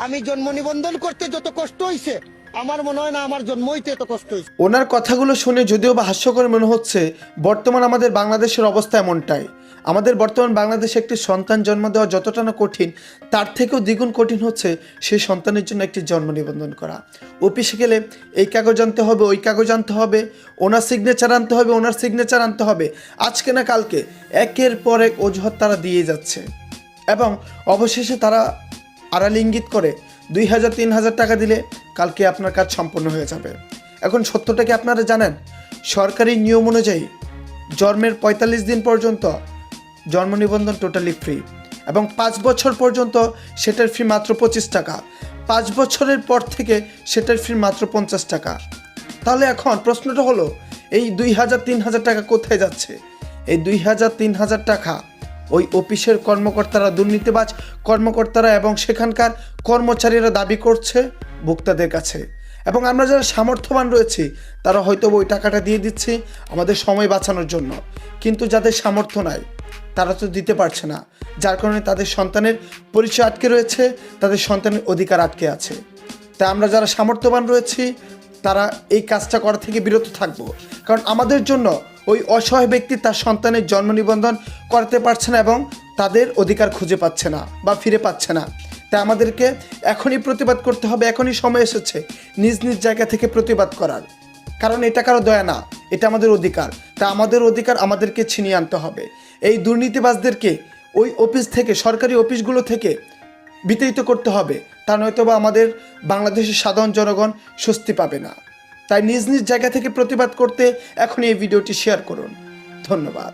আমি জন্ম নিবন্ধন করতে যত কষ্ট হয়েছে আমার মনে হয় না আমার জন্ম হইতে এত কষ্ট হয়েছে। ওনার কথাগুলো শুনে যদিও বা হাস্যকর মনে হচ্ছে, বর্তমান আমাদের বাংলাদেশের অবস্থা এমনটাই। আমাদের বর্তমান বাংলাদেশে একটি সন্তান জন্ম দেওয়া যতটা না কঠিন, তার থেকেও দ্বিগুণ কঠিন হচ্ছে সেই সন্তানের জন্য একটি জন্ম নিবন্ধন করা। অফিসে গেলে এই কাগজ আনতে হবে, ওই কাগজ আনতে হবে, ওনার সিগনেচার আনতে হবে, ওনার সিগনেচার আনতে হবে, আজকে না কালকে একের পর এক অজুহাত তারা দিয়ে যাচ্ছে এবং অবশেষে তারা আড়াল ইঙ্গিত করে 2000-3000 টাকা দিলে কালকে আপনার কাজ সম্পন্ন হয়ে যাবে। এখন সত্যটা কি আপনারা জানেন? সরকারি নিয়ম অনুযায়ী জন্মের 45 দিন পর্যন্ত জন্ম নিবন্ধন টোটালি ফ্রি এবং 5 বছর পর্যন্ত সেটার ফি মাত্র 25 টাকা। 5 বছরের পর থেকে সেটার ফি মাত্র 50 টাকা। তাহলে এখন প্রশ্নটা হলো, এই 2000-3000 টাকা কোথায় যাচ্ছে? এই 2000-3000 টাকা ওই অফিসের কর্মকর্তারা, দুর্নীতিবাজ কর্মকর্তারা এবং সেখানকার কর্মচারীরা দাবি করছে ভোক্তাদের কাছে। এবং আমরা যারা সামর্থ্যবান রয়েছি তারা হয়তো ওই টাকাটা দিয়ে দিচ্ছি আমাদের সময় বাঁচানোর জন্য, কিন্তু যাদের সামর্থ্য নাই তারা তো দিতে পারছে না, যার কারণে তাদের সন্তানের পরিচয় আটকে রয়েছে, তাদের সন্তানের অধিকার আটকে আছে। তাই আমরা যারা সামর্থ্যবান রয়েছি তারা এই কাজটা করা থেকে বিরত থাকব, কারণ আমাদের জন্য ওই অসহায় ব্যক্তি তার সন্তানের জন্ম নিবন্ধন করাতে পারছে না এবং তাদের অধিকার খুঁজে পাচ্ছে না বা ফিরে পাচ্ছে না। তাই আমাদেরকে এখনই প্রতিবাদ করতে হবে, এখনই সময় এসেছে নিজ নিজ জায়গা থেকে প্রতিবাদ করার, কারণ এটা কারো দয়া না, এটা আমাদের অধিকার। তা আমাদের অধিকার আমাদেরকে ছিনিয়ে আনতে হবে। এই দুর্নীতিবাজদেরকে ওই অফিস থেকে, সরকারি অফিসগুলো থেকে বিতাড়িত করতে হবে, তা নয়তো বা আমাদের বাংলাদেশের সাধারণ জনগণ স্বস্তি পাবে না। তাই নিজ নিজ জায়গা থেকে প্রতিবাদ করতে এখনই এই ভিডিওটি শেয়ার করুন। ধন্যবাদ।